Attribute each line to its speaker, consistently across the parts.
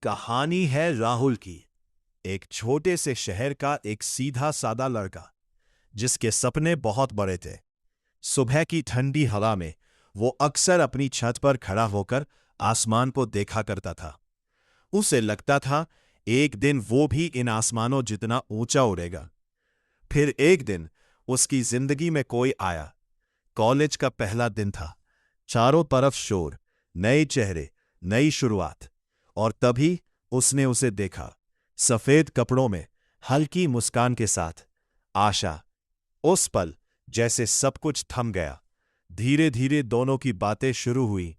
Speaker 1: कहानी है राहुल की। एक छोटे से शहर का एक सीधा सादा लड़का जिसके सपने बहुत बड़े थे। सुबह की ठंडी हवा में वो अक्सर अपनी छत पर खड़ा होकर आसमान को देखा करता था। उसे लगता था एक दिन वो भी इन आसमानों जितना ऊंचा उड़ेगा। फिर एक दिन उसकी जिंदगी में कोई आया। कॉलेज का पहला दिन था। चारों तरफ शोर, नए चेहरे, नई शुरुआत। और तभी उसने उसे देखा, सफेद कपड़ों में, हल्की मुस्कान के साथ। आशा। उस पल जैसे सब कुछ थम गया। धीरे धीरे दोनों की बातें शुरू हुई,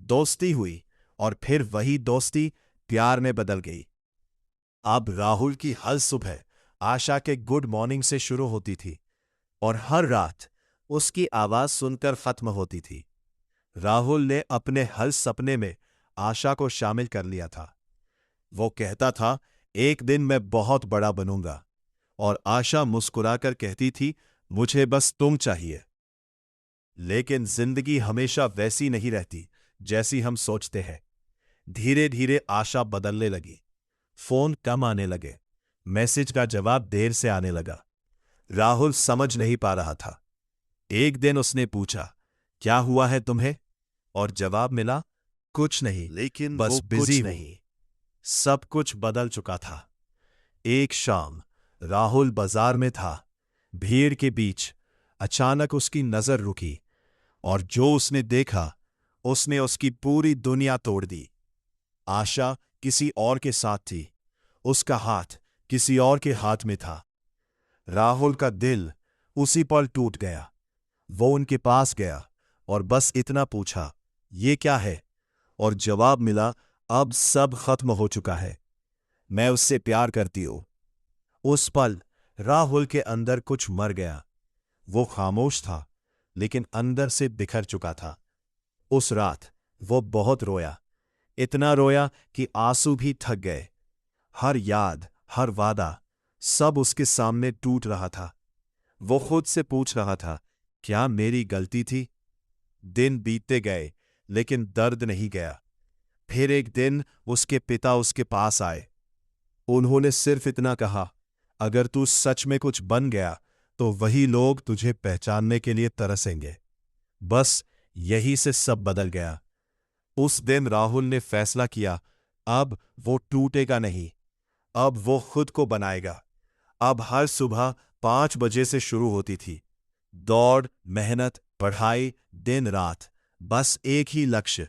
Speaker 1: दोस्ती हुई, और फिर वही दोस्ती प्यार में बदल गई। अब राहुल की हर सुबह आशा के गुड मॉर्निंग से शुरू होती थी और हर रात उसकी आवाज सुनकर खत्म होती थी। राहुल ने अपने हर सपने में आशा को शामिल कर लिया था। वो कहता था, एक दिन मैं बहुत बड़ा बनूंगा। और आशा मुस्कुराकर कहती थी, मुझे बस तुम चाहिए। लेकिन जिंदगी हमेशा वैसी नहीं रहती जैसी हम सोचते हैं। धीरे धीरे आशा बदलने लगी। फोन कम आने लगे, मैसेज का जवाब देर से आने लगा। राहुल समझ नहीं पा रहा था। एक दिन उसने पूछा, क्या हुआ है तुम्हें? और जवाब मिला, कुछ नहीं,
Speaker 2: लेकिन
Speaker 1: बस
Speaker 2: वो
Speaker 1: बिजी
Speaker 2: कुछ
Speaker 1: हूं।
Speaker 2: नहीं।
Speaker 1: सब कुछ बदल चुका था। एक शाम राहुल बाजार में था। भीड़ के बीच अचानक उसकी नजर रुकी, और जो उसने देखा उसने उसकी पूरी दुनिया तोड़ दी। आशा किसी और के साथ थी। उसका हाथ किसी और के हाथ में था। राहुल का दिल उसी पल टूट गया। वो उनके पास गया और बस इतना पूछा, ये क्या है? और जवाब मिला, अब सब खत्म हो चुका है। मैं उससे प्यार करती हूं। उस पल राहुल के अंदर कुछ मर गया। वो खामोश था, लेकिन अंदर से बिखर चुका था। उस रात वो बहुत रोया। इतना रोया कि आंसू भी थक गए। हर याद, हर वादा, सब उसके सामने टूट रहा था। वो खुद से पूछ रहा था, क्या मेरी गलती थी? दिन बीतते गए, लेकिन दर्द नहीं गया। फिर एक दिन उसके पिता उसके पास आए। उन्होंने सिर्फ इतना कहा, अगर तू सच में कुछ बन गया तो वही लोग तुझे पहचानने के लिए तरसेंगे। बस यही से सब बदल गया। उस दिन राहुल ने फैसला किया, अब वो टूटेगा नहीं। अब वो खुद को बनाएगा। अब हर सुबह 5 बजे से शुरू होती थी। दौड़, मेहनत, पढ़ाई, दिन रात, बस एक ही लक्ष्य,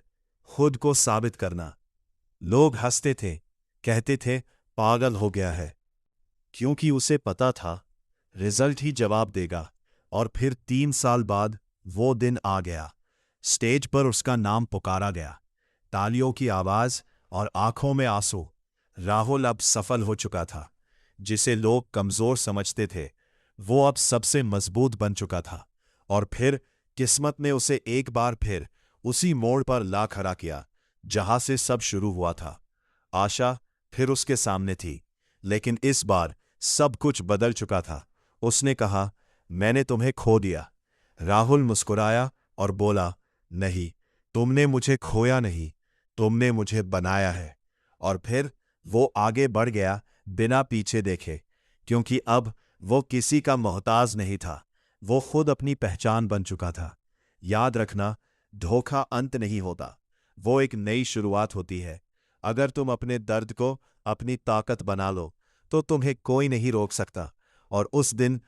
Speaker 1: खुद को साबित करना। लोग हंसते थे, कहते थे, पागल हो गया है। क्योंकि उसे पता था रिजल्ट ही जवाब देगा। और फिर 3 साल बाद वो दिन आ गया। स्टेज पर उसका नाम पुकारा गया। तालियों की आवाज और आंखों में आंसू। राहुल अब सफल हो चुका था। जिसे लोग कमजोर समझते थे, वो अब सबसे मजबूत बन चुका था। और फिर किस्मत ने उसे एक बार फिर उसी मोड़ पर ला खड़ा किया जहां से सब शुरू हुआ था। आशा फिर उसके सामने थी, लेकिन इस बार सब कुछ बदल चुका था। उसने कहा, मैंने तुम्हें खो दिया। राहुल मुस्कुराया और बोला, नहीं, तुमने मुझे खोया नहीं, तुमने मुझे बनाया है। और फिर वो आगे बढ़ गया बिना पीछे देखे, क्योंकि अब वो किसी का मोहताज नहीं था। वो खुद अपनी पहचान बन चुका था। याद रखना, धोखा अंत नहीं होता, वो एक नई शुरुआत होती है। अगर तुम अपने दर्द को अपनी ताकत बना लो तो तुम्हें कोई नहीं रोक सकता। और उस दिन